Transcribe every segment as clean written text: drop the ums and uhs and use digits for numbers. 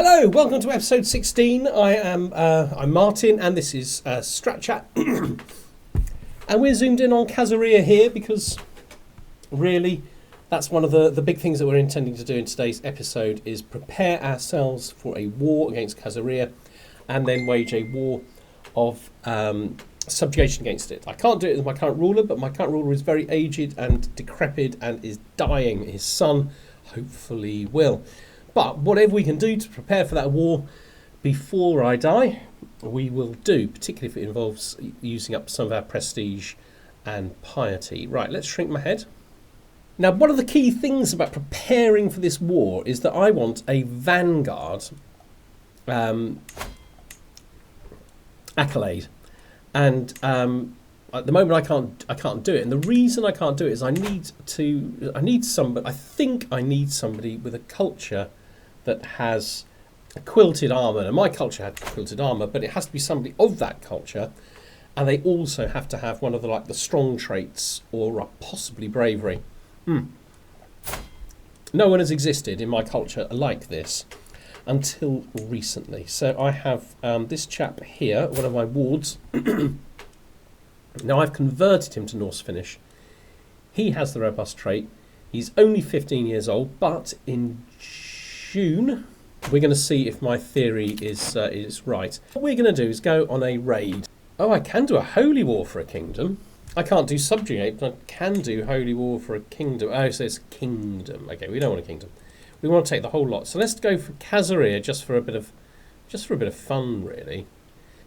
Hello, welcome to episode 16. I'm Martin, and this is StratChat, and we're zoomed in on Crusader here because really, that's one of the big things that we're intending to do in today's episode is prepare ourselves for a war against Crusader, and then wage a war of subjugation against it. I can't do it with my current ruler, but my current ruler is very aged and decrepit and is dying. His son hopefully will. But whatever we can do to prepare for that war before I die, we will do, particularly if it involves using up some of our prestige and piety. Right, let's shrink my head. Now, one of the key things about preparing for this war is that I want a vanguard accolade. And at the moment I can't do it. And the reason I can't do it is I need somebody with a culture that has quilted armour. And my culture had quilted armour, but it has to be somebody of that culture, and they also have to have one of the strong traits or possibly bravery. No one has existed in my culture like this until recently. So I have this chap here, one of my wards. Now I've converted him to Norse Finnish. He has the robust trait. He's only 15 years old, but in June we're going to see if my theory is right. What we're going to do is go on a raid. Oh, I can do a holy war for a kingdom. I can't do subjugate, but I can do holy war for a kingdom. Oh, so it's kingdom. Okay, we don't want a kingdom. We want to take the whole lot. So let's go for Crusader just for a bit of fun, really.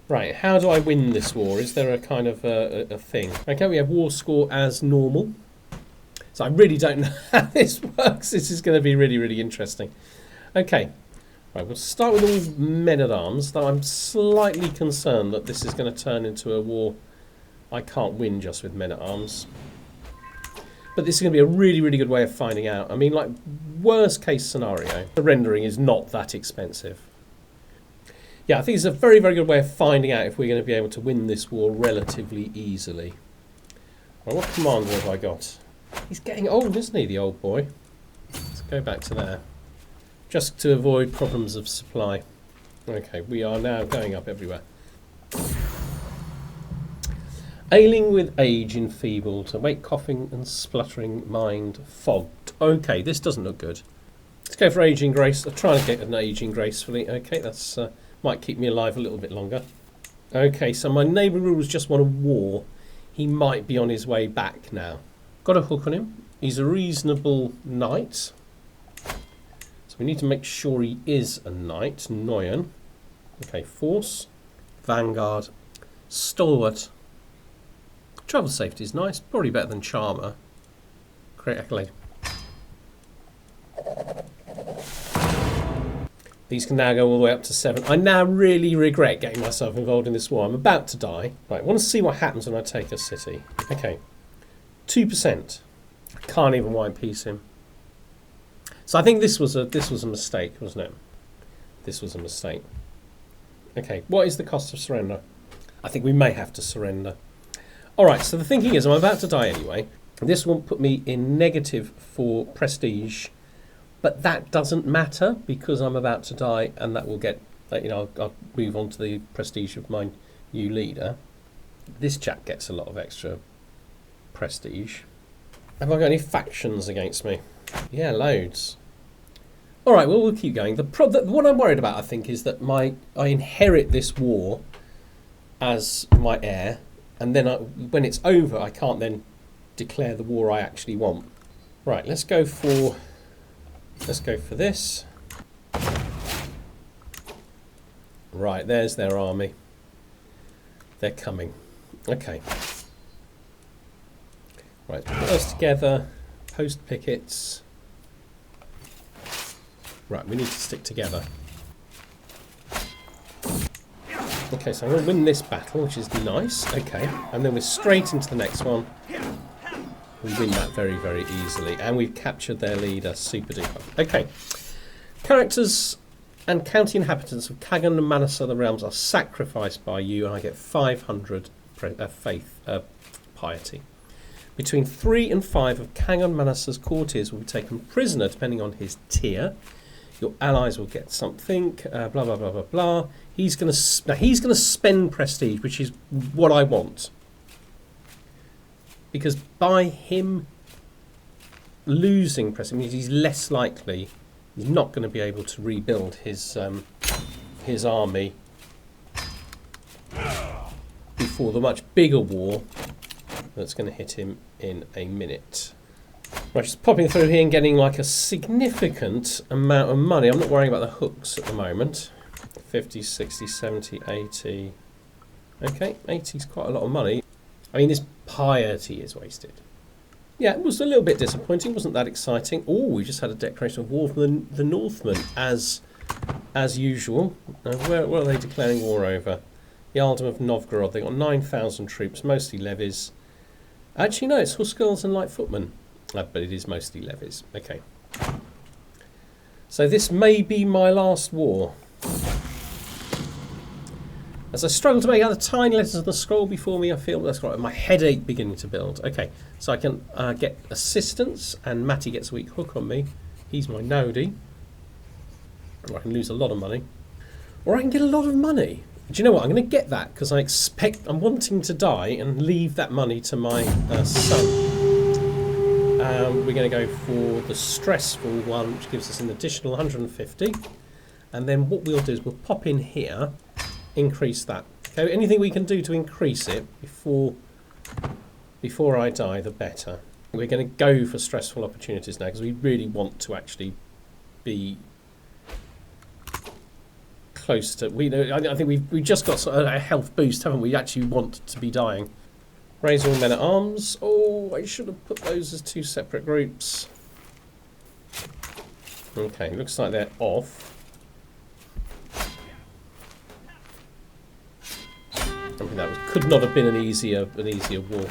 Right, how do I win this war? Is there a kind of a thing? Okay, we have war score as normal. So I really don't know how this works. This is going to be really, really interesting. Okay, right, we'll start with all men-at-arms, though I'm slightly concerned that this is going to turn into a war I can't win just with men-at-arms. But this is going to be a really, really good way of finding out. I mean, worst case scenario, the rendering is not that expensive. Yeah, I think it's a very, very good way of finding out if we're going to be able to win this war relatively easily. Well, what commander have I got? He's getting old, isn't he, the old boy? Let's go back to there. Just to avoid problems of supply. Okay, we are now going up everywhere. Ailing with age enfeebled, awake coughing and spluttering, mind fogged. Okay, this doesn't look good. Let's go for aging grace. I'll try and get an aging gracefully. Okay, that's might keep me alive a little bit longer. Okay, so my neighbour rules just want a war. He might be on his way back now. Got a hook on him. He's a reasonable knight. So we need to make sure he is a knight. Noyan. Okay, force, vanguard, stalwart. Travel safety is nice, probably better than charmer. Great accolade. These can now go all the way up to 7. I now really regret getting myself involved in this war. I'm about to die. Right, I want to see what happens when I take a city. Okay, 2%. I can't even white piece him. So I think this was a mistake, wasn't it? This was a mistake. Okay, what is the cost of surrender? I think we may have to surrender. Alright, so the thinking is I'm about to die anyway. This won't put me in negative for prestige, but that doesn't matter because I'm about to die, and that will get, I'll move on to the prestige of my new leader. This chap gets a lot of extra prestige. Have I got any factions against me? Yeah, loads. Alright, well, we'll keep going. What I'm worried about, I think, is that I inherit this war as my heir, and then when it's over, I can't then declare the war I actually want. Right, let's go for this. Right, there's their army. They're coming. Okay. Right, put those together. Post pickets. Right, we need to stick together. Okay, so I'm going to win this battle, which is nice. Okay, and then we're straight into the next one. We win that very, very easily. And we've captured their leader. Super duper. Okay. Characters and county inhabitants of Kagan and Manasa, the realms, are sacrificed by you, and I get 500 piety. Between 3 and 5 of Kagan Manasa's courtiers will be taken prisoner, depending on his tier. Your allies will get something. Blah blah blah blah blah. He's gonna spend prestige, which is what I want. Because by him losing prestige means he's less likely. He's not going to be able to rebuild his army before the much bigger war that's going to hit him in a minute. Right, just popping through here and getting like a significant amount of money. I'm not worrying about the hooks at the moment. 50, 60, 70, 80. Okay, 80 is quite a lot of money. I mean, this piety is wasted. Yeah, it was a little bit disappointing. Wasn't that exciting? Oh, we just had a declaration of war from the Northmen, as usual. Where are they declaring war over? The Earldom of Novgorod. They got 9,000 troops, mostly levies. Actually, no, it's Hussars and light footmen, but it is mostly levies. Okay. So this may be my last war. As I struggle to make out the tiny letters on the scroll before me, I feel that's right. My headache beginning to build. Okay, so I can get assistance, and Matty gets a weak hook on me. He's my nodie. Or I can lose a lot of money, or I can get a lot of money. Do you know what? I'm going to get that because I'm wanting to die and leave that money to my son. We're going to go for the stressful one, which gives us an additional 150, and then what we'll do is we'll pop in here. Increase that. Okay, anything we can do to increase it before I die, the better. We're going to go for stressful opportunities now because we really want to actually be close to. I think we've just got a health boost, haven't we? Actually want to be dying. Raise all men at arms. Oh, I should have put those as two separate groups. Okay, looks like they're off. I mean, that could not have been an easier war.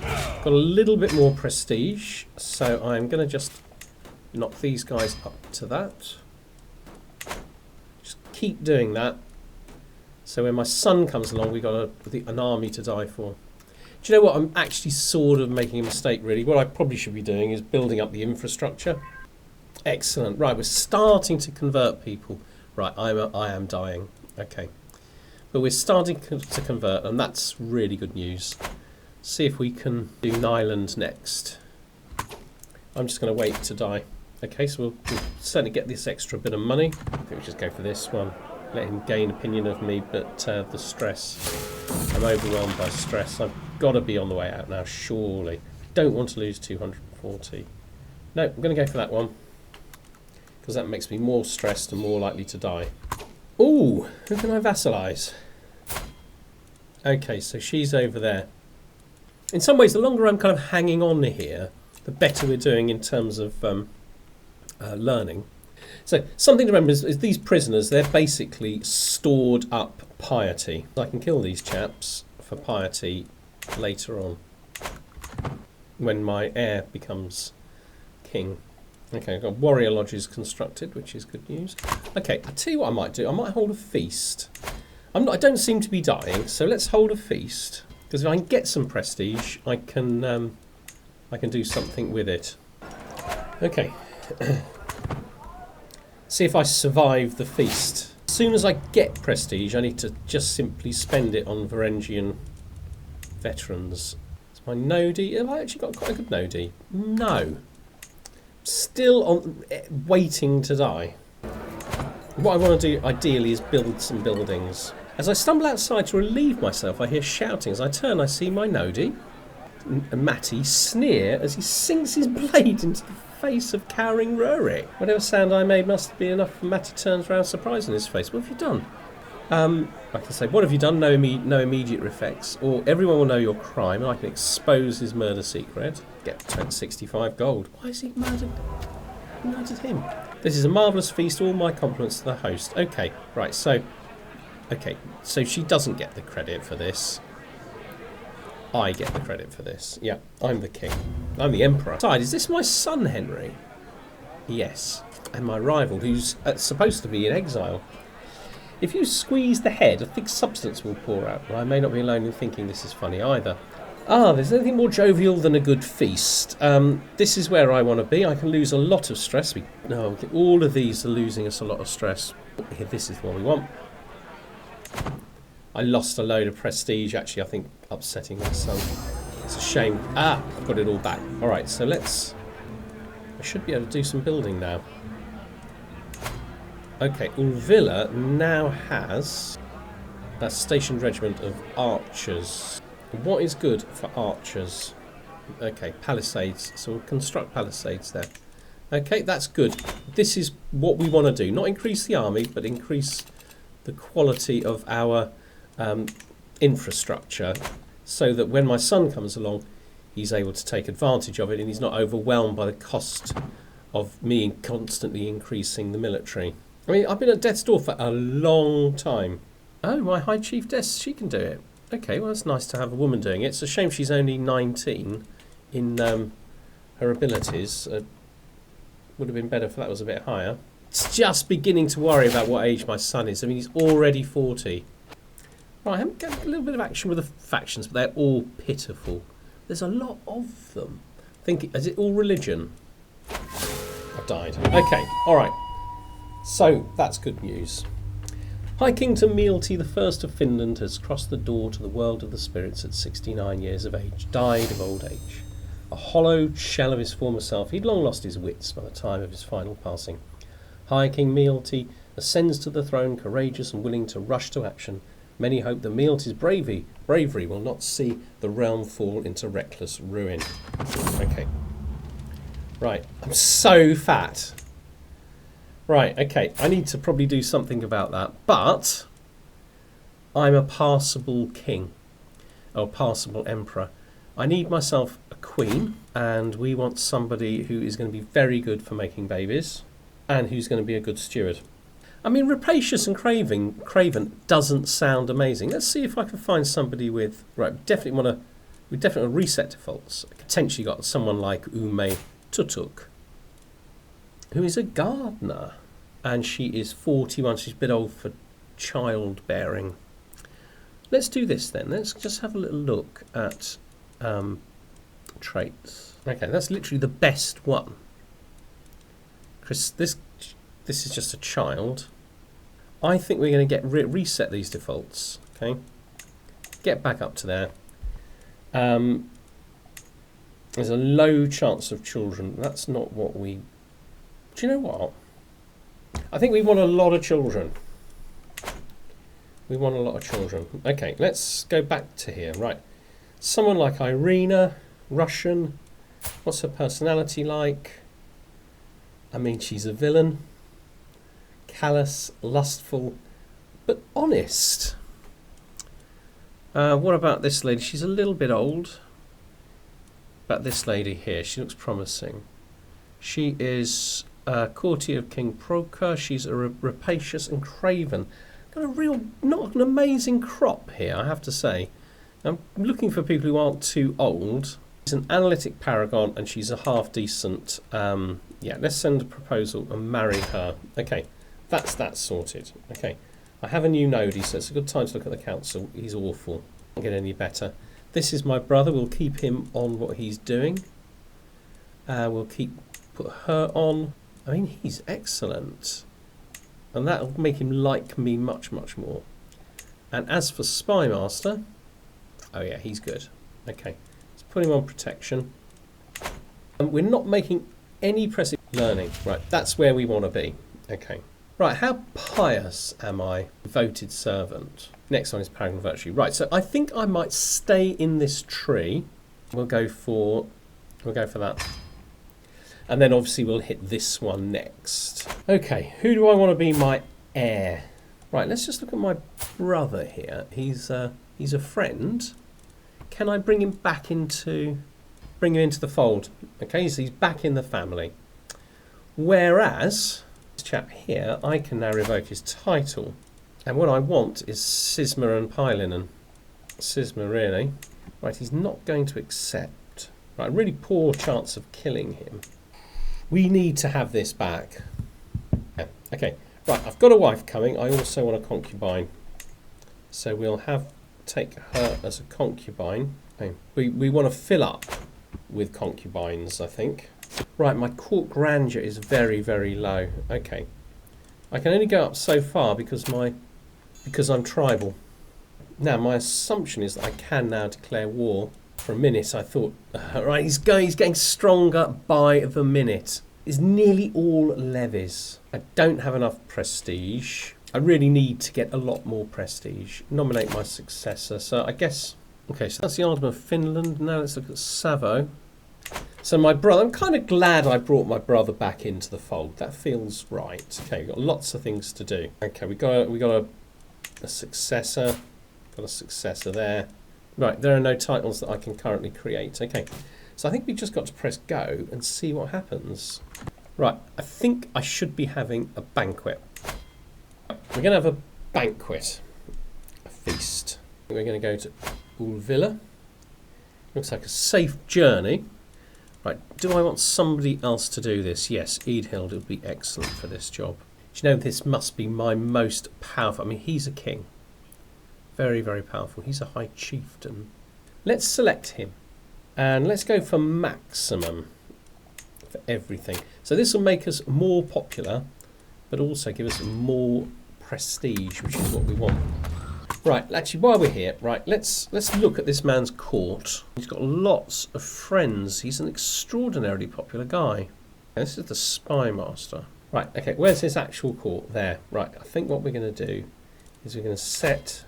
Got a little bit more prestige, so I'm going to just knock these guys up to that. Just keep doing that. So when my son comes along, we've got an army to die for. Do you know what? I'm actually sort of making a mistake, really. What I probably should be doing is building up the infrastructure. Excellent. Right, we're starting to convert people. Right, I am dying. Okay. But we're starting to convert, and that's really good news. See if we can do Nyland next. I'm just going to wait to die. Okay, so we'll certainly get this extra bit of money. I think we'll just go for this one. Let him gain opinion of me, but the stress. I'm overwhelmed by stress. I've got to be on the way out now, surely. Don't want to lose 240. No, I'm going to go for that one. Because that makes me more stressed and more likely to die. Ooh, who can I vassalise? Okay, so she's over there. In some ways, the longer I'm kind of hanging on here, the better we're doing in terms of learning. So something to remember is these prisoners, they're basically stored up piety. I can kill these chaps for piety later on when my heir becomes king. Okay, I've got warrior lodges constructed, which is good news. Okay, I'll tell you what I might do. I might hold a feast. I don't seem to be dying, so let's hold a feast. Because if I can get some prestige, I can do something with it. Okay. See if I survive the feast. As soon as I get prestige, I need to just simply spend it on Varangian veterans. It's my nodie. Have I actually got quite a good nodie? No. Still waiting to die. What I want to do ideally is build some buildings. As I stumble outside to relieve myself, I hear shouting. As I turn, I see my nodie, Matty, sneer as he sinks his blade into the face of cowering Rurik. Whatever sound I made must be enough for Matty turns round, surprise on his face. What have you done? I can say, what have you done? No immediate effects. Or everyone will know your crime, and I can expose his murder secret. Get 65 gold. Why is he murdered? Who murdered him? This is a marvellous feast. All my compliments to the host. Okay, right, so... Okay, so she doesn't get the credit for this. I get the credit for this. Yeah, I'm the king. I'm the emperor. Besides, is this my son, Henry? Yes. And my rival, who's supposed to be in exile. If you squeeze the head, a thick substance will pour out. Well, I may not be alone in thinking this is funny either. Ah, there's anything more jovial than a good feast. This is where I want to be. I can lose a lot of stress. No, all of these are losing us a lot of stress. Here, this is what we want. I lost a load of prestige, actually, I think, upsetting my son. It's a shame. Ah, I've got it all back. All right, so let's... I should be able to do some building now. Okay, Ulvilla now has a stationed regiment of archers. What is good for archers? Okay, palisades. So we'll construct palisades there. Okay, that's good. This is what we want to do. Not increase the army, but increase the quality of our infrastructure, so that when my son comes along, he's able to take advantage of it and he's not overwhelmed by the cost of me constantly increasing the military. I mean, I've been at death's door for a long time. Oh, my High Chiefess, she can do it. Okay, well, it's nice to have a woman doing it. It's a shame she's only 19 in her abilities. Would have been better if that was a bit higher. It's just beginning to worry about what age my son is. I mean, he's already 40. Right, I haven't got a little bit of action with the factions, but they're all pitiful. There's a lot of them. Is it all religion? I've died. Okay, all right. So, that's good news. High Kingdom Mealty the First of Finland has crossed the door to the world of the spirits at 69 years of age. Died of old age. A hollowed shell of his former self, he'd long lost his wits by the time of his final passing. High King Mealty ascends to the throne, courageous and willing to rush to action. Many hope that Mealty's bravery will not see the realm fall into reckless ruin. Okay. Right, I'm so fat. Right, okay, I need to probably do something about that. But I'm a passable king, or passable emperor. I need myself a queen, and we want somebody who is going to be very good for making babies, and who's going to be a good steward. I mean, rapacious and craven doesn't sound amazing. Let's see if I can find somebody with... Right, we definitely want to reset defaults. Potentially got someone like Ume Tutuk, who is a gardener, and she is 41. She's a bit old for childbearing. Let's do this then. Let's just have a little look at traits. Okay, that's literally the best one. Chris, this is just a child. I think we're going to get reset these defaults. Okay, get back up to there. There's a low chance of children. That's not what we... Do you know what? I think we want a lot of children. We want a lot of children. Okay, let's go back to here. Right. Someone like Irina, Russian. What's her personality like? I mean, she's a villain. Callous, lustful, but honest. What about this lady? She's a little bit old. But this lady here, she looks promising. She is a courtier of King Procur. She's a rapacious and craven. Got a real, not an amazing crop here, I have to say. I'm looking for people who aren't too old. She's an analytic paragon, and she's a half decent. Yeah, let's send a proposal and marry her. Okay, that's that sorted. Okay, I have a new node. He says it's a good time to look at the council. He's awful. Can't get any better. This is my brother. We'll keep him on what he's doing. We'll put her on. I mean, he's excellent. And that'll make him like me much, much more. And as for Spy Master, oh yeah, he's good. Okay, let's put him on protection. And we're not making any pressing learning. Right, that's where we want to be. Okay. Right, how pious am I? Devoted servant. Next one is Paragon Virtue. Right, so I think I might stay in this tree. We'll go for that. And then obviously we'll hit this one next. Okay, who do I want to be my heir? Right, let's just look at my brother here. He's a friend. Can I bring him into the fold? Okay, so he's back in the family. Whereas this chap here, I can now revoke his title. And what I want is Sisma and Pylinen. Sisma, really. Right, he's not going to accept. Right, really poor chance of killing him. We need to have this back. Yeah. Okay, right, I've got a wife coming. I also want a concubine. So we'll take her as a concubine. Okay. We want to fill up with concubines, I think. Right, my court grandeur is very, very low. Okay. I can only go up so far because I'm tribal. Now, my assumption is that I can now declare war. For a minute, I thought, right, he's getting stronger by the minute. It's nearly all levies. I don't have enough prestige. I really need to get a lot more prestige. Nominate my successor. So I guess, okay, so that's the Alderman of Finland. Now let's look at Savo. So my brother, I'm kind of glad I brought my brother back into the fold. That feels right. Okay, we've got lots of things to do. Okay, we got a successor. Got a successor there. Right, there are no titles that I can currently create. Okay, so I think we just got to press go and see what happens. Right, I think I should be having a banquet. We're going to have a banquet, a feast. We're going to go to Ulvilla. Looks like a safe journey. Right, do I want somebody else to do this? Yes, Eadhild would be excellent for this job. Do you know, this must be my most powerful. I mean, he's a king. Very, very powerful. He's a high chieftain. Let's select him. And let's go for maximum for everything. So this will make us more popular, but also give us more prestige, which is what we want. Right, actually, while we're here, right, let's look at this man's court. He's got lots of friends. He's an extraordinarily popular guy. This is the spy master. Right, okay, where's his actual court? There. Right, I think what we're going to do is we're going to set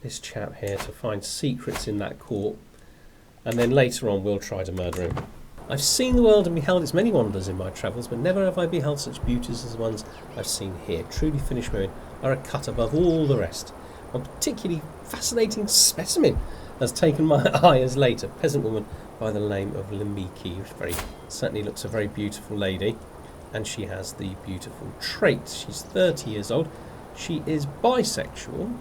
this chap here to find secrets in that court, and then later on we'll try to murder him. I've seen the world and beheld its many wonders in my travels, but never have I beheld such beauties as the ones I've seen here. Truly finished women are a cut above all the rest. One particularly fascinating specimen has taken my eye as late, a peasant woman by the name of Lemiki, which certainly looks a very beautiful lady, and she has the beautiful trait. She's 30 years old. She is bisexual.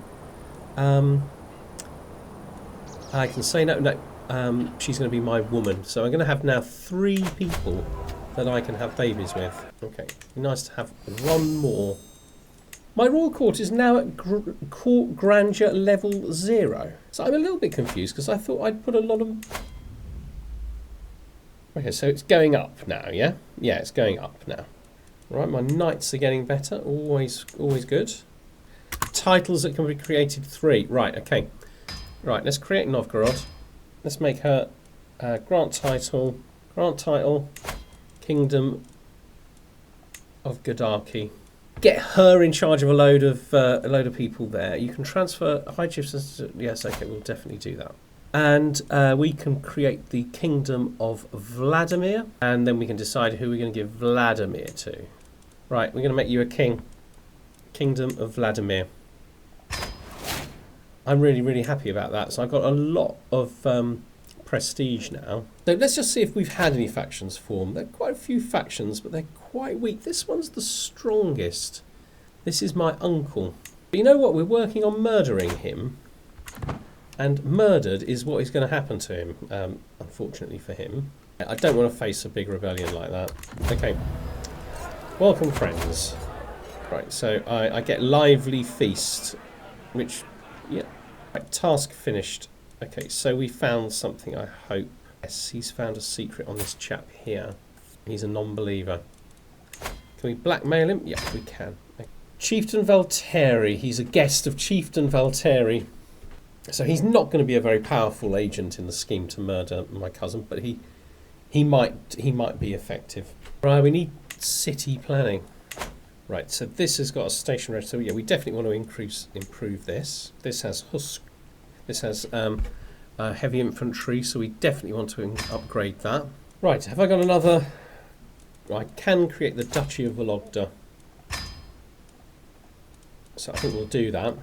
I can say no. She's going to be my woman. So I'm going to have now 3 people that I can have babies with. Okay, nice to have one more. My royal court is now at court grandeur level 0. So I'm a little bit confused because I thought I'd put a lot of... Okay, so it's going up now, yeah? Yeah, it's going up now. Right, my knights are getting better. Always good. Titles that can be created 3. Right, okay. Right, let's create Novgorod. Let's make her grant title, Kingdom of Godarki. Get her in charge of a load of people there. You can transfer high chiefs. Yes, okay, we'll definitely do that. And we can create the Kingdom of Vladimir, and then we can decide who we're going to give Vladimir to. Right, we're going to make you a king. Kingdom of Vladimir. I'm really, really happy about that. So I've got a lot of prestige now. So let's just see if we've had any factions form. There are quite a few factions, but they're quite weak. This one's the strongest. This is my uncle. But you know what? We're working on murdering him. And murdered is what is going to happen to him, unfortunately for him. I don't want to face a big rebellion like that. Okay. Welcome, friends. Right, so I get lively feast, which... Yeah, right, task finished. Okay, so we found something, I hope. Yes, he's found a secret on this chap here. He's a non-believer. Can we blackmail him? Yeah, we can. Okay. Chieftain Valteri. He's a guest of Chieftain Valteri. So he's not going to be a very powerful agent in the scheme to murder my cousin, but he might be effective. Right, we need city planning. Right, so this has got a station register. So yeah, we definitely want to improve this. This has heavy infantry, so we definitely want to upgrade that. Right, have I got another? I can create the Duchy of Vologda. So I think we'll do that.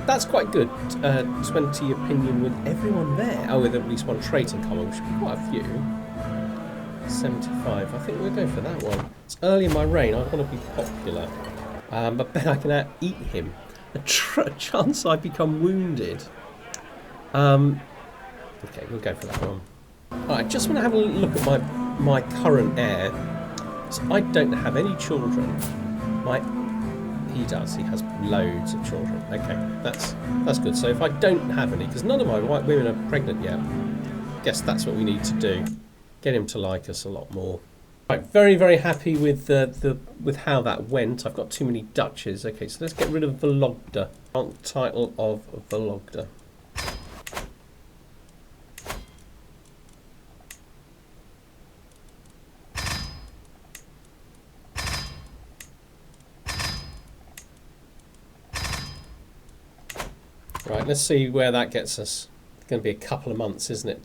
That's quite good. 20 opinion with everyone there. Oh, with at least one trait in common, which should be quite a few. 75. I think we'll go for that one. It's early in my reign. I want to be popular. But then I can eat him. A chance I become wounded. Okay, we'll go for that one. Alright, just want to have a look at my current heir. So I don't have any children. He does. He has loads of children. Okay, that's good. So if I don't have any, because none of my white women are pregnant yet, I guess that's what we need to do. Get him to like us a lot more. Right, very, very happy with with how that went. I've got too many Dutches. Okay, so let's get rid of Vologda. Title of Vologda. Right, let's see where that gets us. It's going to be a couple of months, isn't it,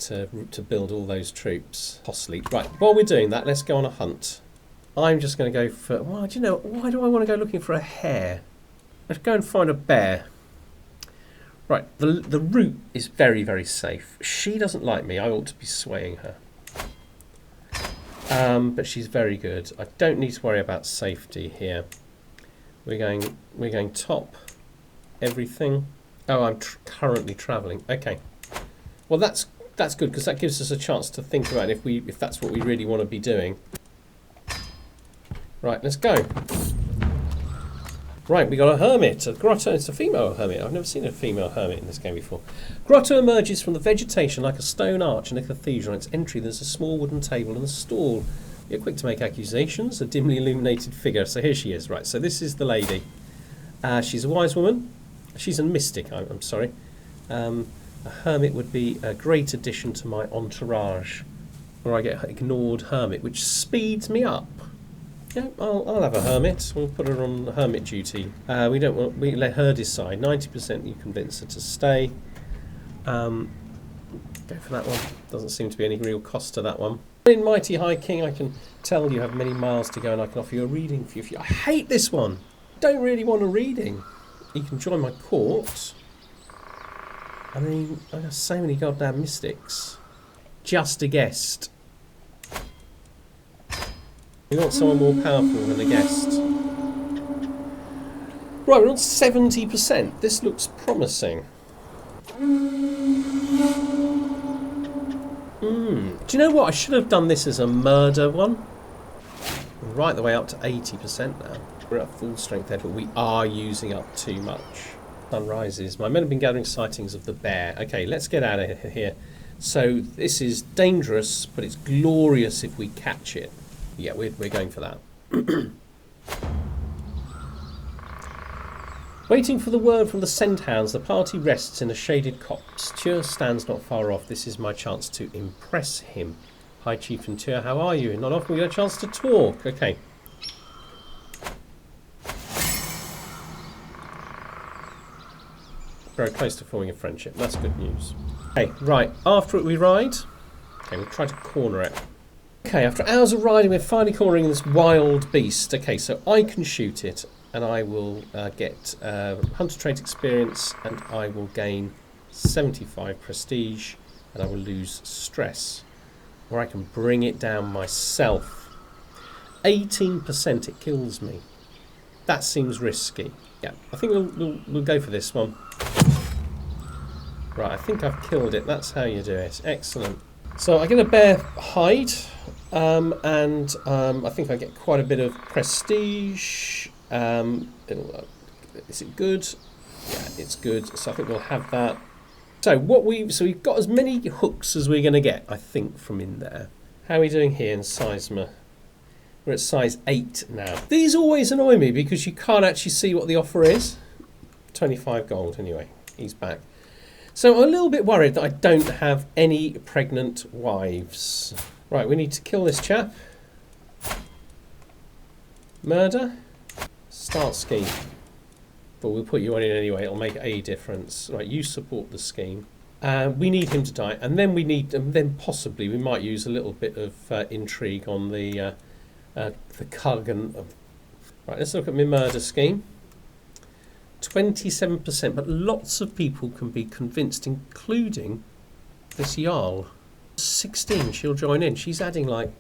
to build all those troops? Possibly. Right, while we're doing that, let's go on a hunt. I'm just going to go for... Well, do you know, why do I want to go looking for a hare? Let's go and find a bear. Right, the route is very, very safe. She doesn't like me. I ought to be swaying her. But she's very good. I don't need to worry about safety here. We're going top everything. Oh, I'm currently travelling. Okay. Well, that's good because that gives us a chance to think about if that's what we really want to be doing. Right, let's go. Right, we got a hermit. A grotto. It's a female hermit. I've never seen a female hermit in this game before. Grotto emerges from the vegetation like a stone arch in a cathedral. On its entry, there's a small wooden table and a stall. You're quick to make accusations. A dimly illuminated figure. So here she is. Right. So this is the lady. She's a wise woman. She's a mystic, I'm sorry. A hermit would be a great addition to my entourage. Or I get ignored hermit, which speeds me up. Yeah, I'll have a hermit. We'll put her on hermit duty. We let her decide. 90% you convince her to stay. Go for that one. Doesn't seem to be any real cost to that one. In Mighty High King, I can tell you have many miles to go and I can offer you a reading for you. I hate this one. Don't really want a reading. You can join my court. I mean, I got so many goddamn mystics. Just a guest. We want someone more powerful than a guest. Right, we're on 70%. This looks promising. Do you know what? I should have done this as a murder one. Right the way up to 80% now. We're at full strength there, but we are using up too much. Sun rises. My men have been gathering sightings of the bear. Okay, let's get out of here. So this is dangerous, but it's glorious if we catch it. Yeah, we're going for that. Waiting for the word from the scent-hounds, the party rests in a shaded copse. Tyr stands not far off. This is my chance to impress him. Hi, Chieftain Tyr, how are you? Not often we get a chance to talk. Okay. Very close to forming a friendship. That's good news. Okay, right. After it we ride. Okay, we'll try to corner it. Okay, after hours of riding, we're finally cornering this wild beast. Okay, so I can shoot it, and I will get hunter trait experience, and I will gain 75 prestige, and I will lose stress. Or I can bring it down myself. 18% it kills me. That seems risky. Yeah, I think we'll go for this one. Right, I think I've killed it. That's how you do it. Excellent. So I get a bear hide, and I think I get quite a bit of prestige. Is it good? Yeah, it's good. So I think we'll have that. So we've got as many hooks as we're going to get, I think, from in there. How are we doing here in Seisma? We're at size 8 now. These always annoy me because you can't actually see what the offer is. 25 gold anyway. He's back. So I'm a little bit worried that I don't have any pregnant wives. Right, we need to kill this chap. Murder. Start scheme. But we'll put you on it anyway. It'll make a difference. Right, you support the scheme. We need him to die, and then possibly we might use a little bit of intrigue on the Kurgan. Right, let's look at my murder scheme. 27%, but lots of people can be convinced, including this Jarl. 16, she'll join in. She's adding like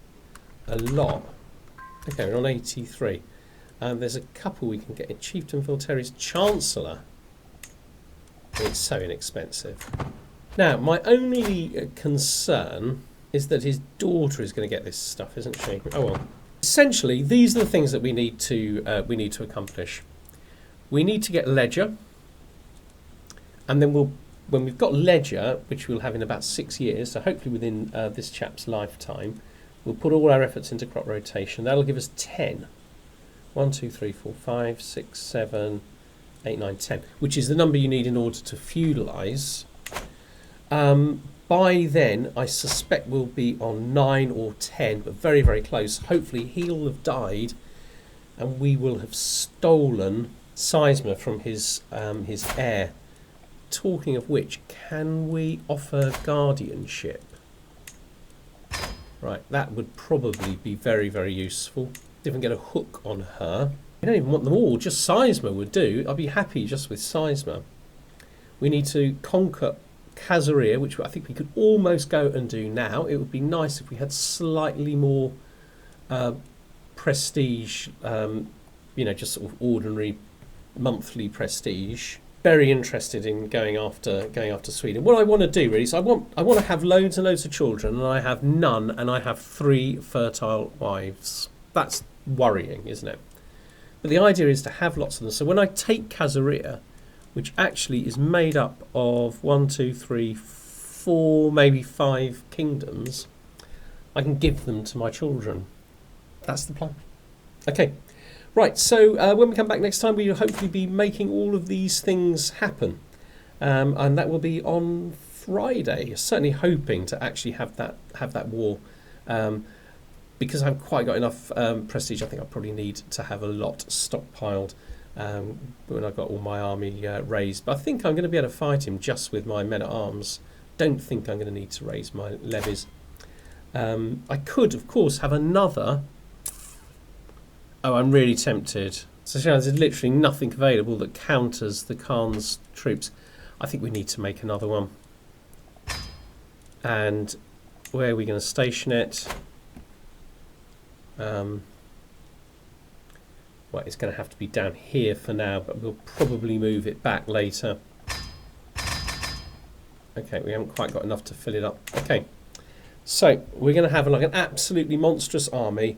a lot. Okay, we're on 83. There's a couple we can get in. Chieftain Voltaire's Chancellor. It's so inexpensive. Now, my only concern is that his daughter is going to get this stuff, isn't she? Oh well. Essentially, these are the things that we need to accomplish. We need to get Ledger, and then when we've got Ledger, which we'll have in about 6 years, so hopefully within this chap's lifetime, we'll put all our efforts into crop rotation. That'll give us 10. 1, 2, 3, 4, 5, 6, 7, 8, 9, 10, which is the number you need in order to feudalise. By then, I suspect we'll be on 9 or 10, but very, very close. Hopefully he'll have died and we will have stolen Sizemore from his heir. Talking of which, can we offer guardianship? Right, that would probably be very, very useful. Even get a hook on her. We don't even want them all, just Sizemore would do. I'd be happy just with Sizemore. We need to conquer Crusader, which I think we could almost go and do now. It would be nice if we had slightly more prestige, just sort of ordinary monthly prestige. Very interested in going after Sweden. What I want to do really is I want to have loads and loads of children, and I have none, and I have 3 fertile wives. That's worrying, isn't it? But the idea is to have lots of them. So when I take Crusader, which actually is made up of 1, 2, 3, 4, maybe 5 kingdoms, I can give them to my children. That's the plan. Okay, right, so when we come back next time, we'll hopefully be making all of these things happen. And that will be on Friday. Certainly hoping to actually have that war. Because I haven't quite got enough prestige, I think I probably need to have a lot stockpiled when I've got all my army raised. But I think I'm going to be able to fight him just with my men-at-arms. Don't think I'm going to need to raise my levies. I could, of course, have another... Oh, I'm really tempted. So there's literally nothing available that counters the Khan's troops. I think we need to make another one. And where are we going to station it? Well, it's going to have to be down here for now, but we'll probably move it back later. Okay, we haven't quite got enough to fill it up. Okay, so we're going to have like an absolutely monstrous army.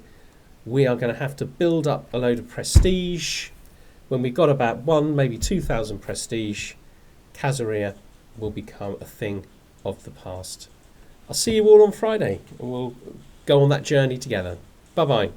We are going to have to build up a load of prestige. When we've got about 1, maybe 2,000 prestige, Crusader will become a thing of the past. I'll see you all on Friday, and we'll go on that journey together. Bye-bye.